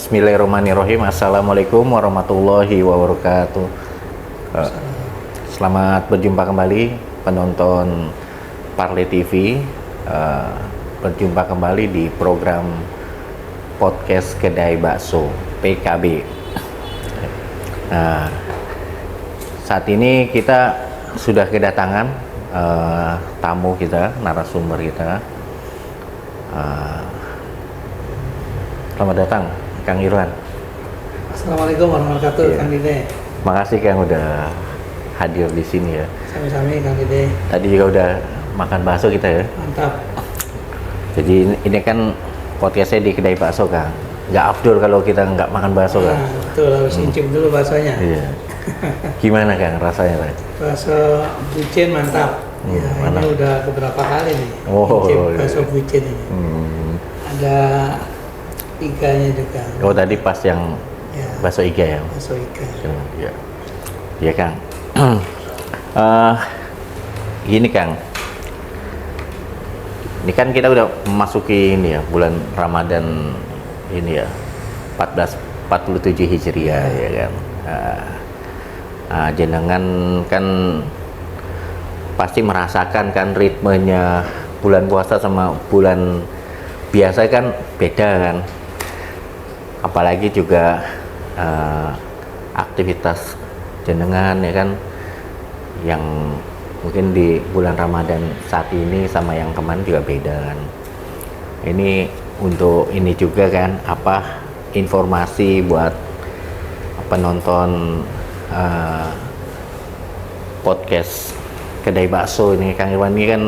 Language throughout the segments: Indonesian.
Bismillahirrahmanirrahim. Assalamualaikum warahmatullahi wabarakatuh. Selamat berjumpa kembali penonton Parle TV. Berjumpa kembali di program podcast Kedai Bakso PKB. Nah, saat ini kita sudah kedatangan tamu kita, narasumber kita. Selamat datang, Kang Irwan. Assalamualaikum warahmatullahi wabarakatuh, Kang Dide. Makasih Kang udah hadir di sini ya. Sami-sami Kang Dide. Tadi juga udah makan bakso kita ya. Mantap. Jadi ini kan podcastnya di Kedai Bakso Kang. Nggak afdol kalau kita nggak makan bakso Kang. Betul, harus incip dulu baksonya. Iya. Gimana Kang rasanya Kang? Bakso bucin mantap. Mantap. Ini udah beberapa kali nih. Oh, incip iya. bakso bucin ini. Ada iganya juga. Oh tadi pas yang bakso iga ya? Bakso iga. Iya. Iya Kang. Gini Kang. Ini kan kita udah memasuki ini ya bulan Ramadan ini ya 1447 Hijriah ya kan. Jenengan kan pasti merasakan kan ritmenya bulan puasa sama bulan biasa kan beda kan. Apalagi juga aktivitas jenengan ya kan yang mungkin di bulan Ramadan saat ini sama yang kemarin juga beda kan. Ini untuk ini juga kan apa informasi buat penonton podcast Kedai Bakso ini. Kang Irwan ini kan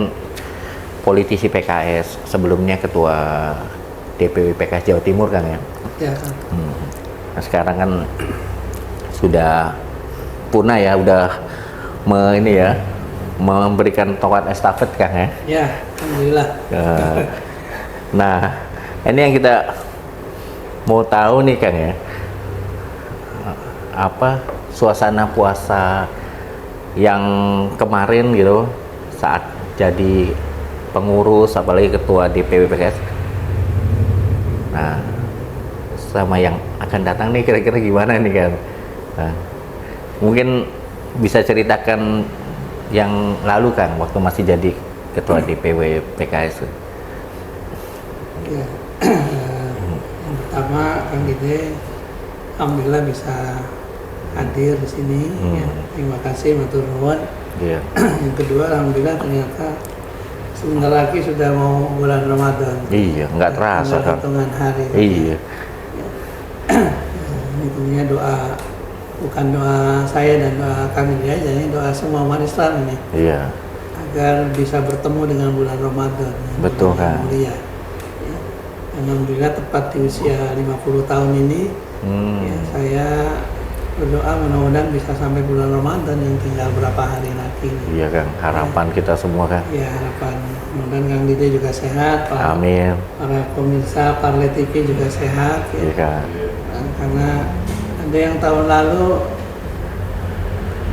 politisi PKS, sebelumnya ketua DPW PKS Jawa Timur Kang ya. Ya Kang. Nah, sekarang kan sudah punah ya, udah memberikan tongkat estafet Kang ya. Ya, alhamdulillah. Nah, ini yang kita mau tahu nih Kang ya, apa suasana puasa yang kemarin gitu saat jadi pengurus apalagi ketua DPW PKS. Nah, sama yang akan datang nih kira-kira gimana nih kan? Nah, mungkin bisa ceritakan yang lalu Kang waktu masih jadi ketua DPW PKS. Ya. Yang pertama Kang Dide, alhamdulillah bisa hadir di sini. Ya, terima kasih matur nuwun. Iya. Yang kedua, alhamdulillah ternyata sebentar lagi sudah mau bulan Ramadan. Iya, nggak terasa Kang. Hitungan hari. Iya. Ini tentunya doa, bukan doa saya dan doa kami aja, ini doa semua umat Islam ini. Iya. Agar bisa bertemu dengan bulan Ramadan. Betul Kang. Mulia. Ya. Alhamdulillah tepat di usia 50 tahun ini, ya, saya berdoa mudah-mudahan bisa sampai bulan Ramadan yang tinggal berapa hari lagi. Iya Kang, harapan kita semua Kang. Ya, harapan mudah-mudahan Kang Dide juga sehat, Amin. para pemirsa Parle TV juga sehat. Iya Kang. Karena ada yang tahun lalu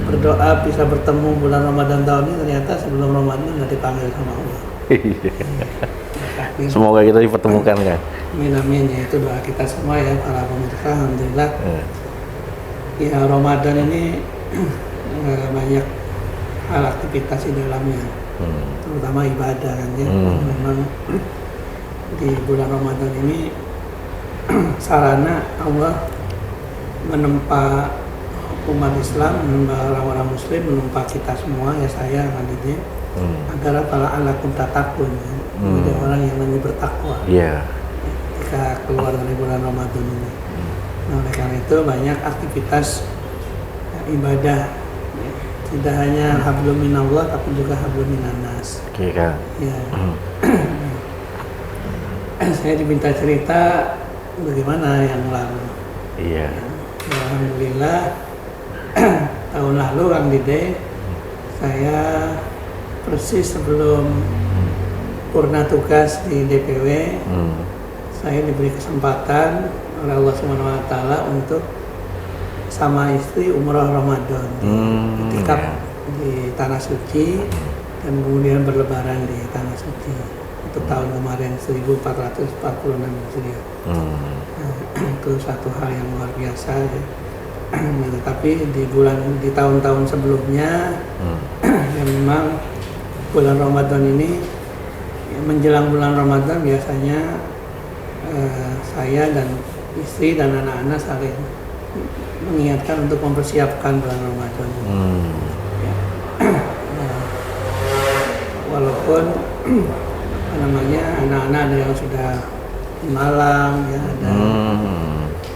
berdoa bisa bertemu bulan Ramadan tahun ini, ternyata sebelum Ramadan nggak dipanggil sama Allah. Semoga kita dipertemukan Kang. Amin amin, ya itu doa kita semua ya para pemirsa. Alhamdulillah. Ya Ramadan ini banyak hal aktivitas di dalamnya, terutama ibadah kan ya. Memang di bulan Ramadan ini sarana Allah menempa umat Islam, menempa orang-orang Muslim, menempa kita semua ya saya kan ini agar para alakum tatakun ya. Menjadi orang yang lebih bertakwa. Iya. Ketika keluar dari bulan Ramadan ini. Nah, oleh karena itu banyak aktivitas ibadah, tidak hanya hablum minallah tapi juga hablum minannas. Oke Kang. Ya. Saya diminta cerita bagaimana yang lalu. Iya. Ya, alhamdulillah tahun lalu Kang Dide, saya persis sebelum purna tugas di DPW, saya diberi kesempatan oleh Allah SWT untuk sama istri umrah Ramadan, itikaf di Tanah Suci dan kemudian berlebaran di Tanah Suci. Itu untuk tahun kemarin 1446 Hijriah. Itu satu hal yang luar biasa ya. Nah, tetapi di tahun-tahun sebelumnya ya memang bulan Ramadan ini ya, menjelang bulan Ramadan biasanya saya dan istri dan anak-anak saling mengingatkan untuk mempersiapkan bulan Ramadan. Ya. Walaupun apa namanya anak-anak ada yang sudah di Malang, ya ada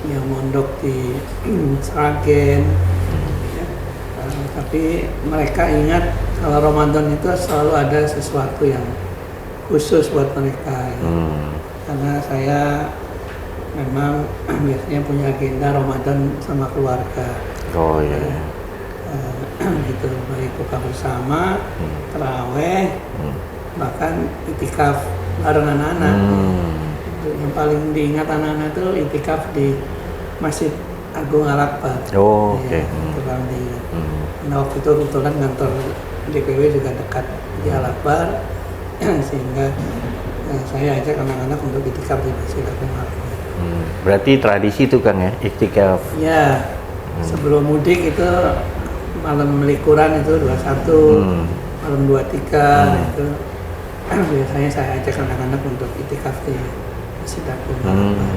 yang mondok di Sragen, ya. Tapi mereka ingat kalau Ramadan itu selalu ada sesuatu yang khusus buat mereka. Ya. Karena saya memang biasanya punya agenda Ramadan sama keluarga. Oh iya. Gitu, baik buka bersama, taraweh, bahkan itikaf bareng anak-anak. Yang paling diingat anak-anak itu itikaf di Masjid Agung Al-Akbar. Oh, oke. Ya, itu paling diingat. Nah, waktu itu kebetulan kantor DPW juga dekat di Al-Akbar, sehingga saya ajak anak-anak untuk itikaf di Masjid Agung Al-Akbar. Berarti tradisi itu Kang ya, iktikaf? Ya, sebelum mudik itu malam likuran itu 21, malam 23 itu biasanya saya ajak anak-anak untuk itikaf di Masjid Agung Al-Akbar.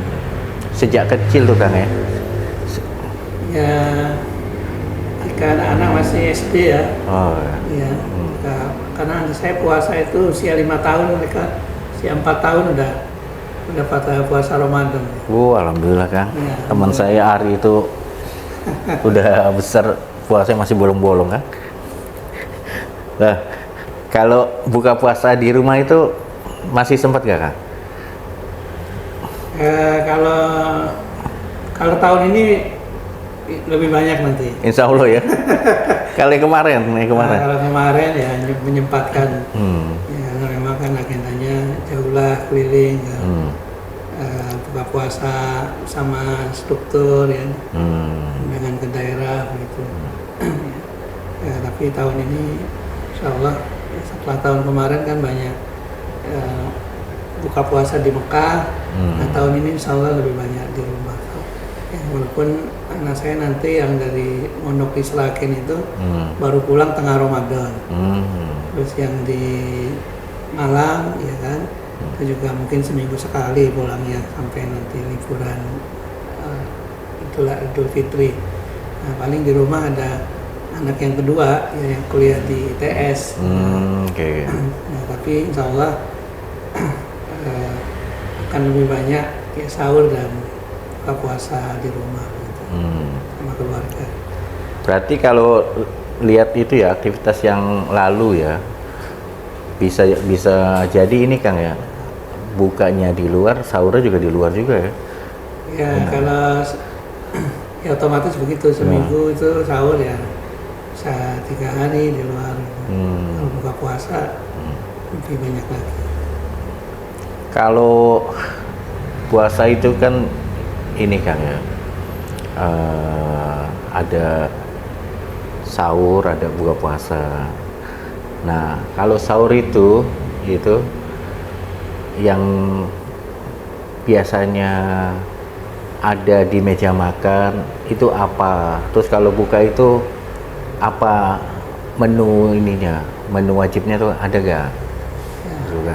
Sejak kecil tuh Kang ya? Ya, ketika anak-anak masih SD ya. Oh Ya, karena saya puasa itu usia 5 tahun, mereka usia 4 tahun udah pada puasa Ramadan. Alhamdulillah Kang. Ya, Teman saya Ari itu udah besar, puasanya masih bolong-bolong kan. Nah, kalau buka puasa di rumah itu masih sempat gak Kang? Kalau tahun ini lebih banyak nanti. Insya Allah ya. Kali kemarin. Kalau kemarin ya menyempatkan. Ya, memang kan agendanya jauhlah keliling. Ya. Buka puasa sama struktur ya. Dengan ke daerah gitu. Ya, tapi tahun ini insya Allah ya, setelah tahun kemarin kan banyak buka puasa di Mekah. Nah, tahun ini insya Allah lebih banyak di rumah. Ya, walaupun anak saya nanti yang dari Mondok di Sragen itu baru pulang tengah Ramadan. Terus yang di Malang ya kan, itu juga mungkin seminggu sekali pulangnya sampai nanti liburan Idul Fitri. Nah, paling di rumah ada anak yang kedua ya, yang kuliah di ITS. Okay. Nah, tapi insya Allah akan lebih banyak ya sahur dan buka puasa di rumah gitu, sama keluarga. Berarti kalau lihat itu ya aktivitas yang lalu ya bisa jadi ini Kang ya, bukanya di luar, sahurnya juga di luar juga ya. Ya kalau ya otomatis begitu, seminggu itu sahur ya bisa 3 hari di luar. Kalau buka puasa lebih banyak lagi. Kalau puasa itu kan ini Kang ya, ada sahur, ada buka puasa. Nah, kalau sahur itu yang biasanya ada di meja makan itu apa? Terus kalau buka itu apa menu ininya? Menu wajibnya tuh ada gak? Ya. Juga.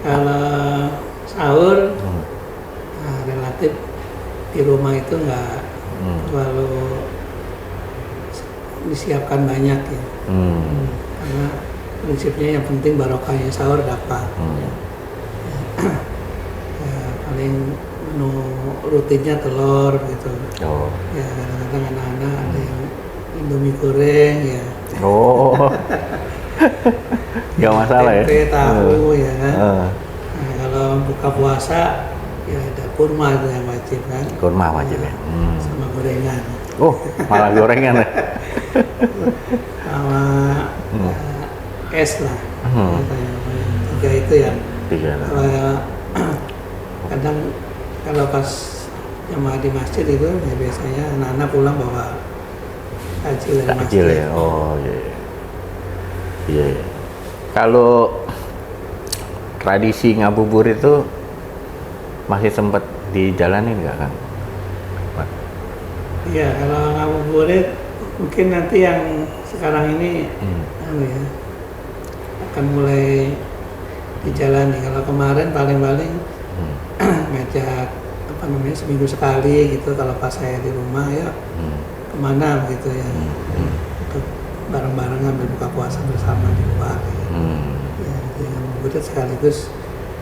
Kalau sahur relatif di rumah itu nggak terlalu disiapkan banyak ya. Karena prinsipnya yang penting barokahnya sahur dapat. Ya, paling menu rutinnya telur gitu. Ya kadang-kadang anak-anak ada yang Indomie goreng ya. Gak masalah ya. Tempe, tahu ya kan. Nah, kalau buka puasa ya ada kurma itu yang wajib kan. Kurma wajib ya. Sama gorengan. Malah gorengan ya. Sama es lah. Tiga itu yang. Kadang kalau pas jamaah di masjid itu ya biasanya anak-anak pulang bawa takjil dari masjid. Ya. Oh iya. Iya. tradisi ngabuburit itu masih sempat dijalanin nggak Kang? Iya, kalau ngabuburit mungkin nanti yang sekarang ini anu ya, akan mulai dijalani. Kalau kemarin paling-paling ngajak apa namanya seminggu sekali gitu, kalau pas saya di rumah ya kemana gitu ya, untuk bareng-bareng ngambil buka puasa bersama di luar ya, jadi ngabuburit sekaligus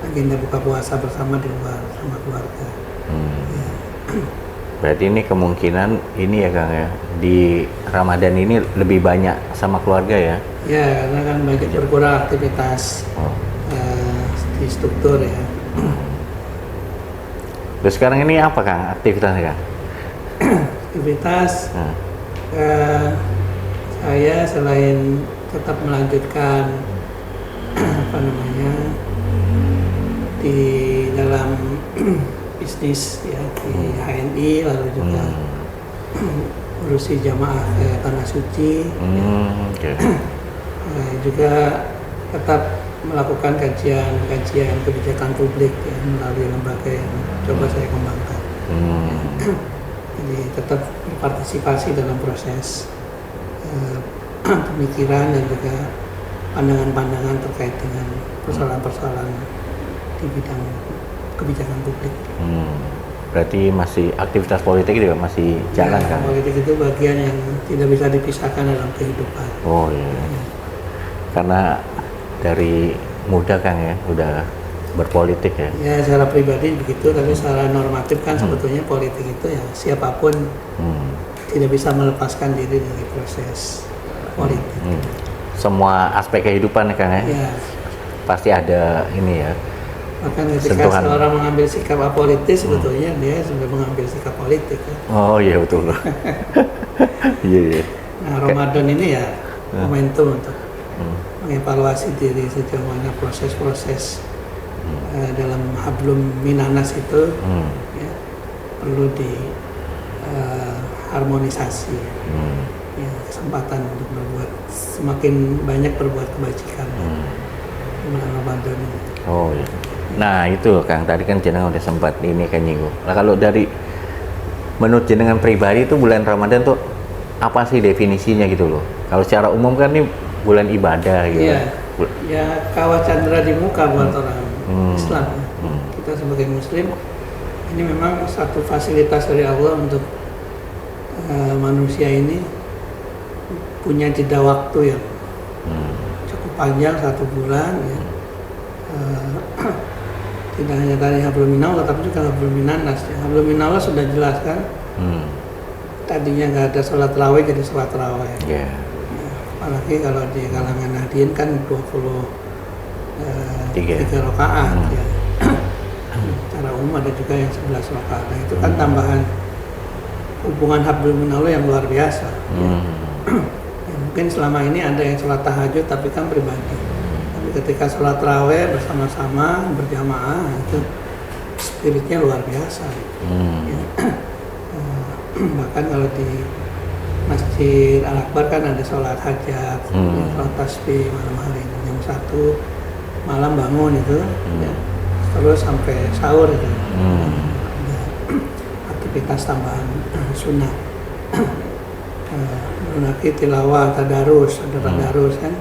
agenda buka puasa bersama di luar sama keluarga ya. Berarti ini kemungkinan ini ya Kang ya, di Ramadan ini lebih banyak sama keluarga ya? Ya, karena kan banyak berkurang aktivitas di struktur ya. Terus sekarang ini apa Kang aktivitasnya Kang? Aktivitas saya selain tetap melanjutkan apa namanya di dalam bisnis ya di HNI, lalu juga urusi jamaah ke Tanah Suci Okay. juga tetap melakukan kajian kebijakan publik ya, melalui lembaga yang coba saya kembangkan. Jadi tetap berpartisipasi dalam proses pemikiran dan juga pandangan-pandangan terkait dengan persoalan-persoalan di bidang kebijakan publik. Berarti masih aktivitas politik juga masih jalan Ya, Kang? politik itu bagian yang tidak bisa dipisahkan dalam kehidupan. Oh iya. Karena dari muda Kang ya, udah berpolitik ya? Ya secara pribadi begitu, tapi secara normatif kan sebetulnya politik itu ya siapapun tidak bisa melepaskan diri dari proses politik. Semua aspek kehidupan ya Kang ya? Ya, Pasti ada ini ya? bahkan ketika Sentuhan. seorang mengambil sikap apolitis sebetulnya dia sudah mengambil sikap politik ya. Oh iya betul. Iya iya. Nah Ramadan ini ya momentum untuk mengevaluasi diri sejauh mana proses-proses dalam hablum minanas itu ya, perlu diharmonisasi ya, kesempatan untuk berbuat semakin banyak berbuat kebajikan di bulan Ramadan ini. Oh iya. Nah itu Kang, tadi kan jenengan udah sempat ini kan nyinggung. Nah kalau dari menurut jenengan pribadi itu bulan Ramadan tuh apa sih definisinya gitu loh? Kalau secara umum kan ini bulan ibadah gitu. Iya, ya kawah candra di muka buat orang Islam. Kita sebagai Muslim ini memang satu fasilitas dari Allah untuk manusia ini punya jeda waktu yang cukup panjang 1 bulan ya. Tidak hanya tadi hablum minallah tapi juga hablum minanas ya. Hablum minallah sudah jelas kan, tadinya nggak ada sholat raweh jadi sholat raweh. Yeah. Apalagi kalau di kalangan Nahdien kan 3 rakaat ya. Secara umum ada juga yang 11 rakaat. Nah, itu kan tambahan hubungan hablum minallah yang luar biasa. Ya, mungkin selama ini ada yang sholat tahajud tapi kan pribadi. Tapi ketika sholat raweh bersama-sama berjamaah itu spiritnya luar biasa. Ya. Bahkan kalau di Masjid Al-Akbar kan ada sholat hajat, ya, sholat tasbih malam hari jam 1 malam bangun itu, ya, terus sampai sahur itu. Ada aktivitas tambahan sunnah. Lagi tilawah, tadarus, ada tadarus kan,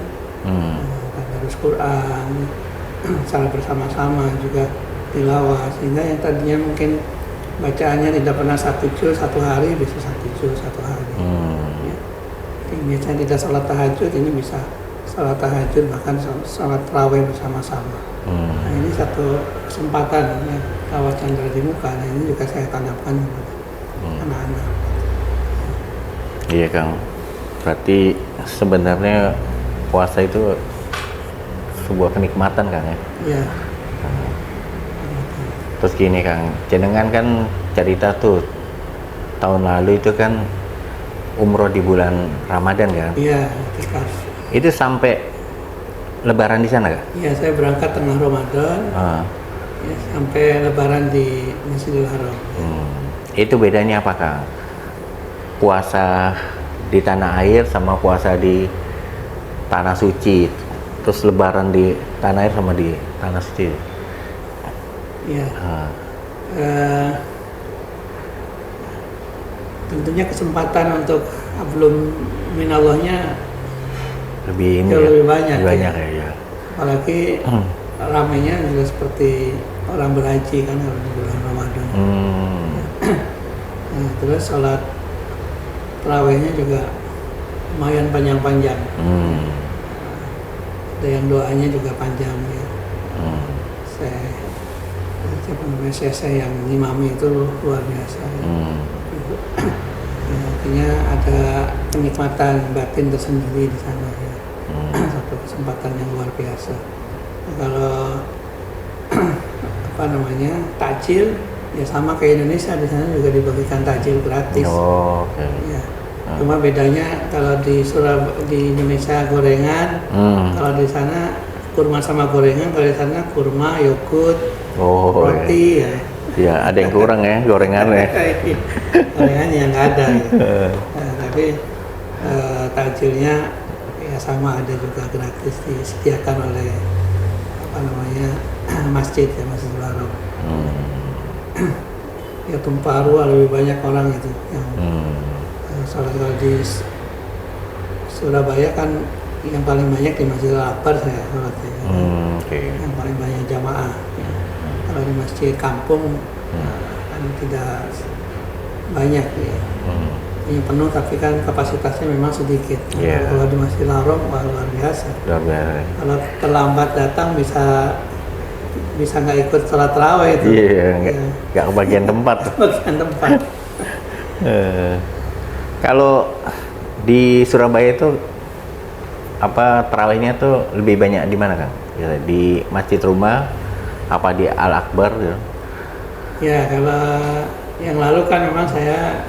tadarus Quran, secara bersama-sama juga tilawah, sehingga yang tadinya mungkin bacaannya tidak pernah 1 juz 1 hari bisa 1 juz 1 hari. Ya. Biasanya tidak sholat tahajud, ini bisa sholat tahajud bahkan sholat raweh bersama-sama. Nah ini satu kesempatan ya, kawah candra di muka. Nah ini juga saya tanamkan kepada anak-anak. Iya Kang, berarti sebenarnya puasa itu sebuah kenikmatan Kang ya? Iya. Terus gini Kang, jenengan kan cerita tuh tahun lalu itu kan umroh di bulan Ramadan kan? Iya, itikaf. Itu sampai Lebaran di sana Kak? Iya, saya berangkat tengah Ramadan, ya, sampai Lebaran di Masjidil Haram. Itu bedanya apa Kang? Puasa di tanah air sama puasa di tanah suci Terus lebaran di tanah air sama di tanah suci. Ya. Ah, Tentunya kesempatan untuk hablum minallahnya lebih ini jauh ya, lebih banyak, lebih banyak ya. apalagi ramainya juga seperti orang berhaji kan kalau di bulan Ramadan. Nah, terus sholat tarawihnya juga lumayan panjang-panjang. Ada yang doanya juga panjang ya. Saya yang ngimami itu luar biasa. Ya, artinya ada kenikmatan batin tersendiri di sana ya. Satu kesempatan yang luar biasa. Nah, kalau apa namanya takjil ya sama kayak Indonesia, di sana juga dibagikan takjil gratis. Oh, okay. Ya. Cuma bedanya kalau di Indonesia gorengan, kalau di sana kurma sama gorengan, kalau di sana kurma, yogurt, roti ya. Ya, ada yang kurang ya gorengannya. Gorengannya yang nggak ada. Ya. Nah, tapi takjilnya ya sama, ada juga gratis disediakan oleh apa namanya masjid ya, Masjidil Haram. Ya tumpah ruah lebih banyak orang itu yang sholat. Kalau di Surabaya kan yang paling banyak di Masjidil Akbar saya sholatnya. Okay. Yang paling banyak jamaah. Ya. Kalau di masjid kampung kan tidak banyak ya. Ini penuh tapi kan kapasitasnya memang sedikit. Yeah. Kalau di Masjidil Haram luar biasa. Luar biasa. Kalau terlambat datang bisa nggak ikut sholat tarawih itu. Iya, nggak kebagian tempat. Bagian tempat. Kalau di Surabaya itu apa tarawihnya tuh lebih banyak di mana, Kang? Ya, di masjid rumah apa di Al Akbar gitu? Ya, kalau yang lalu kan memang saya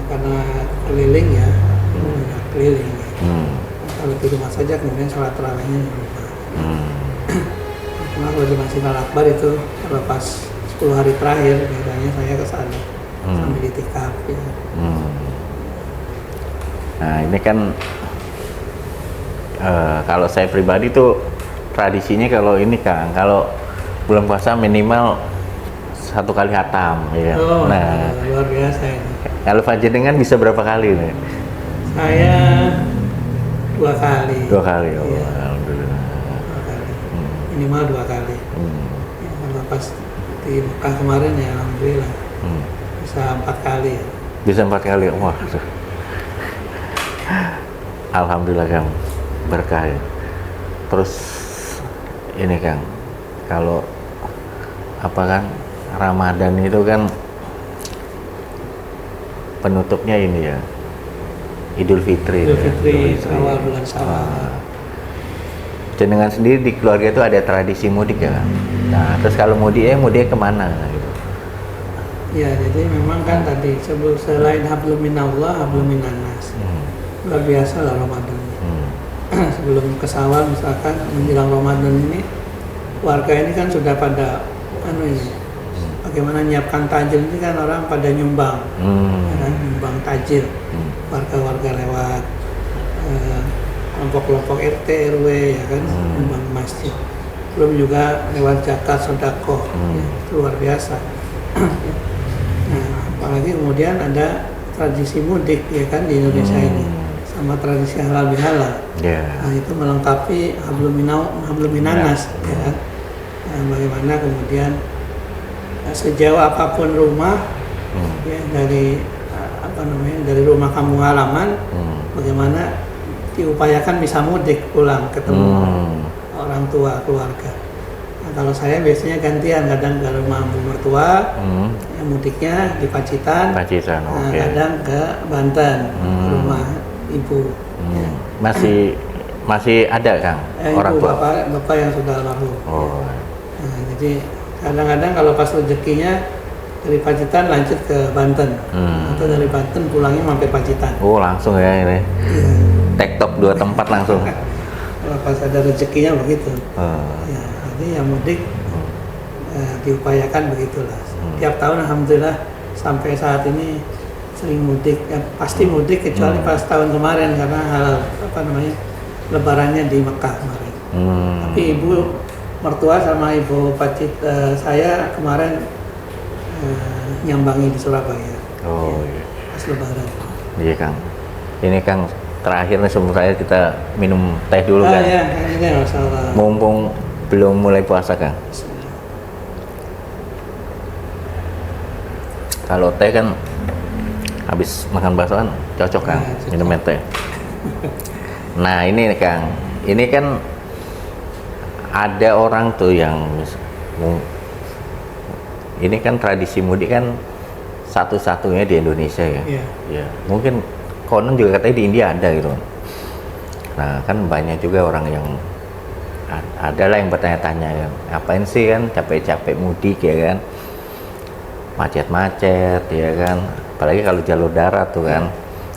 karena keliling ya, keliling. Kalau di rumah saja kemudian sholat tarawihnya di rumah. Cuma kalau di Masjid Al Akbar itu kalau pas 10 hari terakhir biasanya saya ke sana sambil itikaf ya. Nah ini kan kalau saya pribadi tuh tradisinya kalau ini Kang, kalau bulan puasa minimal 1 kali khatam ya. Oh, nah luar biasa ini. Kalau Fajar dengan bisa berapa kali nih? Saya 2 kali. 2 kali, oh, Iya. alhamdulillah. 2 kali. Minimal 2 kali. Ya, kalau pas di Mekah kemarin ya alhamdulillah bisa 4 kali ya. Bisa 4 kali, wah. Alhamdulillah Kang, berkah ya. Terus ini Kang, kalau apa kan Ramadan itu kan penutupnya ini ya Idul Fitri. Idul Fitri, ya. awal bulan Syawal. Jenengan sendiri di keluarga itu ada tradisi mudik ya Kang? Nah terus kalau mudiknya kemana gitu? Ya, jadi memang kan tadi selain hablum minallah, hablum minannas. Luar biasa lah Ramadan. Sebelum ke Syawal misalkan menjelang Ramadan ini, warga ini kan sudah pada bagaimana nyiapkan takjil ini kan orang pada nyumbang, ya kan, nyumbang takjil. Warga-warga lewat kelompok-kelompok RT RW ya kan, nyumbang masjid. Belum juga lewat zakat sedekah, ya, itu luar biasa. Nah, apalagi kemudian ada tradisi mudik ya kan di Indonesia ini, sama tradisi halal bihalal. Nah, itu melengkapi hablum minannas ya kan. Nah, bagaimana kemudian sejauh apapun rumah ya, dari dari rumah kampung halaman, bagaimana diupayakan bisa mudik pulang ketemu orang tua keluarga. Nah, kalau saya biasanya gantian, kadang ke rumah ibu mertua, yang mudiknya di Pacitan, nah, kadang ke Banten, ke rumah ibu. Ya. Masih ada Kang orang ibu, tua? bapak yang sudah almarhum. Oh. Nah, jadi kadang-kadang kalau pas rezekinya dari Pacitan lanjut ke Banten, atau dari Banten pulangnya mampir Pacitan. Oh langsung ya ini? Iya. Tektok 2 tempat langsung. Kalau pas ada rezekinya begitu. Ya, jadi yang mudik diupayakan begitulah. Tiap tahun alhamdulillah sampai saat ini sering mudik. Ya, pasti mudik kecuali pas tahun kemarin karena hal lebarannya di Mekah kemarin. Tapi ibu mertua sama ibu pacit saya kemarin nyambangi di Surabaya. Oh ya, iya. Pas lebaran. Iya Kang. Ini Kang terakhir nih sebelum saya kita minum teh dulu kan. Ya, ini masalah. Mumpung belum mulai puasa Kang. Kalau teh kan habis makan bakso kan cocok Kang minum teh. Nah ini nih Kang, ini kan ada orang tuh yang ini kan tradisi mudik kan satu-satunya di Indonesia ya. Ya. Mungkin konon juga katanya di India ada gitu. Nah kan banyak juga orang yang adalah yang bertanya-tanya kan, ngapain sih kan capek-capek mudik ya kan, macet-macet ya kan, apalagi kalau jalur darat tuh kan.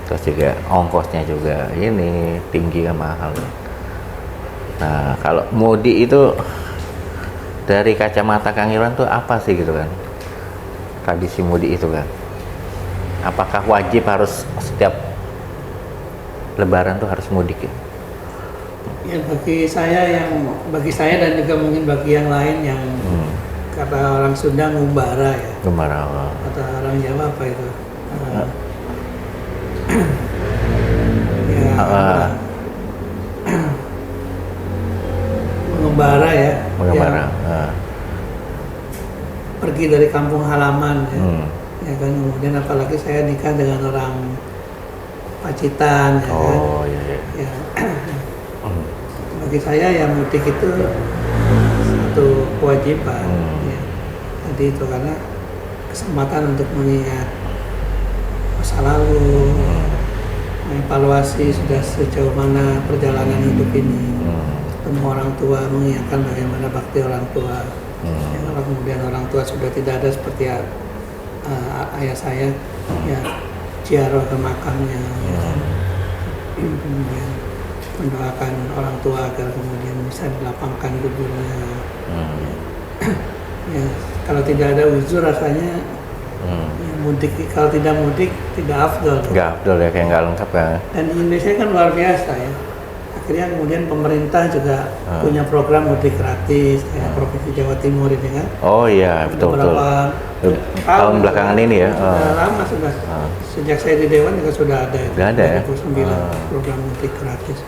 Terus juga ongkosnya juga ini tinggi kan, mahal. Nah kalau mudik itu dari kacamata Kang Irwan tuh apa sih gitu kan tradisi mudik itu kan? Apakah wajib harus setiap lebaran tuh harus mudik ya? Ya bagi saya dan juga mungkin bagi yang lain yang kata orang Sunda ngumbara ya. Ngumbara. Kata orang Jawa apa itu? Mengembara ya. Mengembara. Pergi dari kampung halaman ya. Ya kan, kemudian apalagi saya nikah dengan orang Pacitan ya kan. Oh iya. Ya. Bagi saya ya mudik itu satu kewajiban ya. Jadi itu karena kesempatan untuk mengingat masa lalu, mengevaluasi sudah sejauh mana perjalanan hidup ini, ketemu orang tua, mengingatkan bagaimana bakti orang tua. Ya, kalau kemudian orang tua sudah tidak ada seperti ayah saya, ya ziarah ke makamnya, ya, kemudian mendoakan orang tua agar kemudian bisa dilapangkan kuburnya. Ya, kalau tidak ada uzur rasanya ya, mudik, kalau tidak mudik tidak afdol. Nggak afdol ya, kayak nggak lengkap kan. Dan Indonesia kan luar biasa ya. Akhirnya kemudian pemerintah juga punya program mudik gratis kayak Provinsi Jawa Timur ini kan. Oh iya, betul. Tahun belakangan ini ya. Lama sudah. Sejak saya di Dewan juga sudah ada. Sudah ada ya. 2009 program mudik gratis.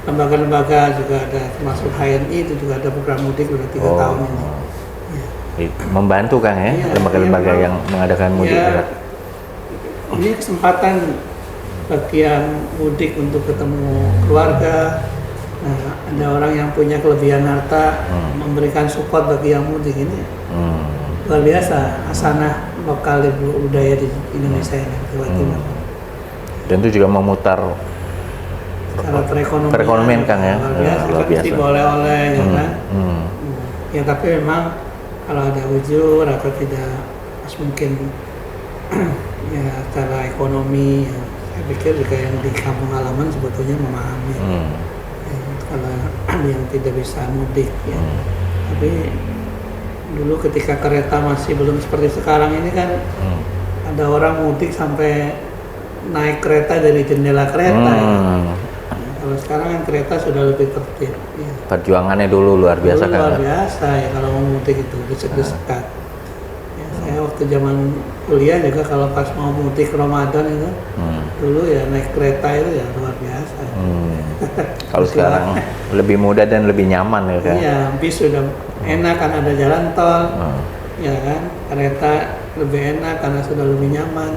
Lembaga-lembaga juga ada, termasuk HNI itu juga ada program mudik sudah 3 tahun ini. Ya. Membantu Kang ya, lembaga-lembaga yang mengadakan mudik gratis. Ini kesempatan bagi yang mudik untuk ketemu keluarga. Nah, ada orang yang punya kelebihan harta memberikan support bagi yang mudik ini. Luar biasa, asanah lokal budaya di Indonesia ini, Jawa Timur. Dan itu juga memutar cara perekonomian Kang ya. Luar biasa. Kan oleh-oleh ya kan. Ya tapi memang kalau ada uzur atau tidak pas mungkin ya secara ekonomi ya, saya pikir juga yang di kampung halaman sebetulnya memahami ya, kalau yang tidak bisa mudik ya. Tapi dulu ketika kereta masih belum seperti sekarang ini kan ada orang mudik sampai naik kereta dari jendela kereta ya. Kalau sekarang kan kereta sudah lebih tertib ya. Perjuangannya dulu luar biasa kan. Luar biasa ya kalau mau mudik itu desek-desekan. Ya, saya waktu zaman kuliah juga kalau pas mau mudik Ramadan itu dulu ya naik kereta itu ya luar biasa. Kalau sekarang lebih mudah dan lebih nyaman ya kan. Iya, bis sudah enak kan ada jalan tol. Ya kan, kereta lebih enak karena sudah lebih nyaman.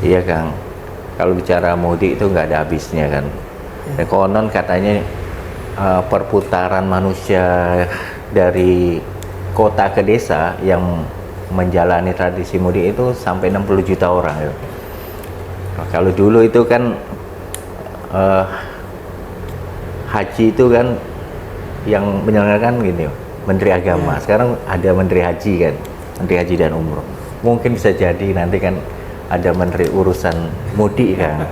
Iya Kang. Kalau bicara mudik itu nggak ada habisnya kan. Konon katanya perputaran manusia dari kota ke desa yang menjalani tradisi mudik itu sampai 60 juta orang ya. Nah, kalau dulu itu kan haji itu kan yang menyelenggarakan gini, Menteri Agama. Sekarang ada Menteri Haji kan, Menteri Haji dan Umroh. Mungkin bisa jadi nanti kan ada Menteri urusan mudik kan.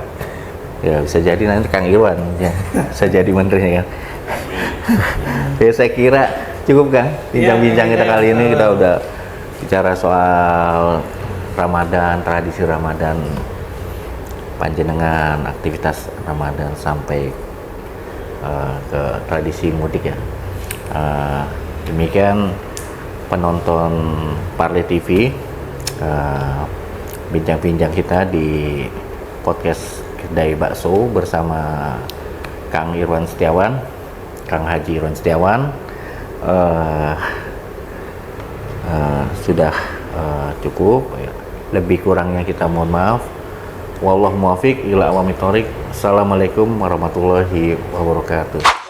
Ya bisa jadi nanti Kang Irwan ya, bisa jadi menterinya kan. Ya saya kira cukup Kang bincang-bincang kita kali ini. Kita udah bicara soal Ramadan, tradisi Ramadan panjenengan aktivitas Ramadan sampai ke tradisi mudik ya. Demikian penonton Parley TV, bincang-bincang kita di podcast Kedai Bakso bersama Kang Irwan Setiawan, Kang Haji Irwan Setiawan. Sudah cukup, lebih kurangnya kita mohon maaf. Wallahu muwaffiq ila aqwamit thoriq. Assalamualaikum warahmatullahi wabarakatuh.